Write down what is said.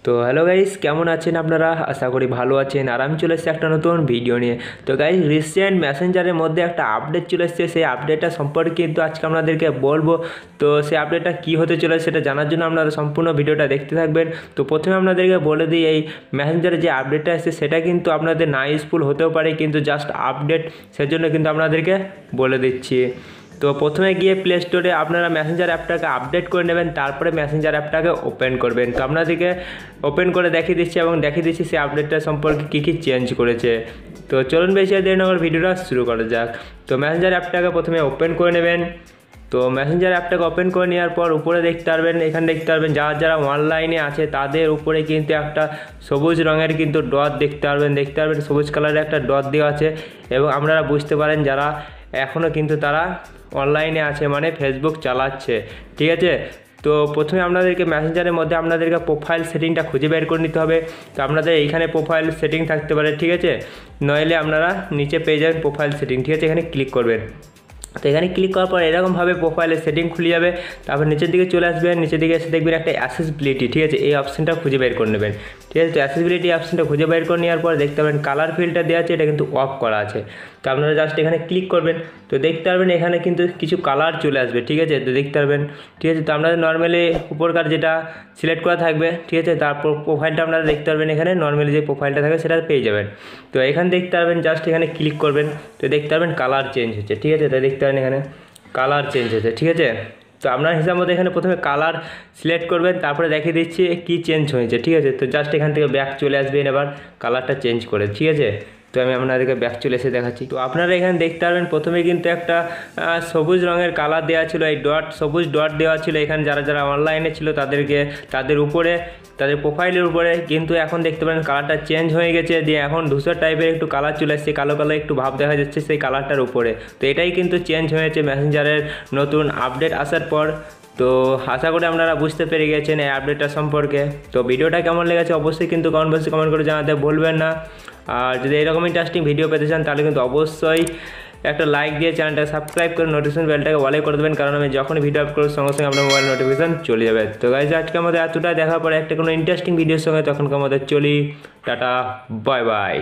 তো hello guys, কেমন আছেন আপনারা? আশা করি ভালো আছেন। আর আমি চলে এসেছি একটা নতুন ভিডিও নিয়ে। তো গাইস, রিসেন্ট মেসেঞ্জারের মধ্যে একটা আপডেট চলে এসেছে। সেই আপডেটটা সম্পর্কে কিন্তু আজকে আপনাদেরকে বলবো। তো সেই আপডেটটা কী হতে চলেছে সেটা জানার জন্য আপনারা সম্পূর্ণ ভিডিওটা দেখতে থাকবেন। তো প্রথমে আপনাদেরকে বলে দিই, এই মেসেঞ্জারে যে আপডেটটা এসেছে সেটা কিন্তু আপনাদের না ইউজফুল হতেও পারে, কিন্তু জাস্ট আপডেট, সেজন্য কিন্তু আপনাদেরকে বলে দিচ্ছি। তো প্রথমে গিয়ে প্লে স্টোরে আপনারা মেসেঞ্জার অ্যাপটাকে আপডেট করে নেবেন, তারপরে মেসেঞ্জার অ্যাপটাকে ওপেন করবেন। তো আপনাদেরকে ওপেন করে দেখিয়ে দিচ্ছি এবং দেখিয়ে দিচ্ছি সেই আপডেটটা সম্পর্কে কী কী চেঞ্জ করেছে। তো চলুন বেশি দেরি না করে ভিডিওটা শুরু করা যাক। তো মেসেঞ্জার অ্যাপটাকে প্রথমে ওপেন করে নেবেন। তো মেসেঞ্জার অ্যাপটাকে ওপেন করে নেওয়ার পর উপরে দেখতে পারবেন, এখানে দেখতে পারবেন যারা অনলাইনে আছে তাদের উপরে কিন্তু একটা সবুজ রঙের কিন্তু ডট দেখতে পারবেন সবুজ কালারের একটা ডট দেওয়া আছে। এবং আপনারা বুঝতে পারেন যারা এখনও কিন্তু তারা অনলাইনে আছে, মানে ফেসবুক চালাচ্ছে, ঠিক আছে। তো প্রথমে আপনাদেরকে মেসেঞ্জারের মধ্যে আপনাদেরকে প্রোফাইল সেটিংটা খুঁজে বের করে নিতে হবে। তো আপনাদের এইখানে প্রোফাইল সেটিং থাকতে পারে, ঠিক আছে, নইলে আপনারা নিচে পেয়ে যাবেন প্রোফাইল সেটিং, ঠিক আছে। এখানে ক্লিক করবেন। তো এখানে ক্লিক করার পর এরকমভাবে প্রোফাইলের সেটিং খুলে যাবে। তারপর নিচের দিকে চলে আসবেন, নিচের দিকে এসে দেখবেন একটা অ্যাসেসিবিলিটি, ঠিক আছে, এই অপশানটা খুঁজে বের করে নেবেন, ঠিক আছে। তো অ্যাসেসিবিলিটি অপশানটা খুঁজে বের করে নেওয়ার পর দেখতে পাবেন কালার ফিল্ডটা দেওয়া আছে, এটা কিন্তু অফ করা আছে। তো আপনারা জাস্ট এখানে ক্লিক করবেন। তো দেখতে পারবেন এখানে কিন্তু কিছু কালার চলে আসবে, ঠিক আছে। তো দেখতে পারবেন, ঠিক আছে। তো আপনাদের নর্মালি উপরকার যেটা সিলেক্ট করা থাকবে, ঠিক আছে, তারপর প্রোফাইলটা আপনারা দেখতে পারবেন, এখানে নর্মালি যে প্রোফাইলটা থাকবে সেটা পেয়ে যাবেন। তো এখানে দেখতে পারবেন জাস্ট এখানে ক্লিক করবেন। তো দেখতে পারবেন কালার চেঞ্জ হচ্ছে, ঠিক আছে। তো দেখতে পারেন এখানে কালার চেঞ্জ হয়েছে, ঠিক আছে। তো আপনার হিসাব মতো এখানে প্রথমে কালার সিলেক্ট করবেন, তারপরে দেখিয়ে দিচ্ছি কী চেঞ্জ হয়েছে, ঠিক আছে। তো জাস্ট এখান থেকে ব্যাক চলে আসবেন এবার কালারটা চেঞ্জ করে, ঠিক আছে। তো আমি আপনাদেরকে ব্যাক চলে এসে দেখাচ্ছি। তো আপনারা এখানে দেখতে পারবেন প্রথমে কিন্তু একটা সবুজ রঙের কালার দেওয়া ছিল, এই ডট, সবুজ ডট দেওয়া ছিল এখানে যারা অনলাইনে ছিল তাদের উপরে, তাদের প্রোফাইলের উপরে। কিন্তু এখন দেখতে পারেন কালারটা চেঞ্জ হয়ে গেছে, দিয়ে এখন ধূসর টাইপের একটু কালার চলে আসছে, কালো কালো একটু ভাব দেখা যাচ্ছে সেই কালারটার উপরে। তো এটাই কিন্তু চেঞ্জ হয়েছে মেসেঞ্জারের নতুন আপডেট আসার পর। তো আশা করি আপনারা বুঝতে পেরে গেছেন এই আপডেটটা সম্পর্কে। তো ভিডিওটা কেমন লেগেছে অবশ্যই কিন্তু কমেন্ট বক্সে কমেন্ট করে জানাতে ভুলবেন না। আর যদি এরকম ইন্টারেস্টিং ভিডিও পেতে চান তাহলে কিন্তু অবশ্যই একটা লাইক দিয়ে চ্যানেলটা সাবস্ক্রাইব করে নোটিফিকেশন বেলটাকে অলে করে দেবেন, কারণ আমি যখন ভিডিও আপলোড করব সঙ্গে সঙ্গে আপনার মোবাইল নোটিফিকেশন চলে যাবে। তো গাইজ, আজকে আমাদের এতটা, দেখার পরে একটা কোনো ইন্টারেস্টিং ভিডিওর সঙ্গে তখনকার আমাদের চলি, টাটা, বাই বাই।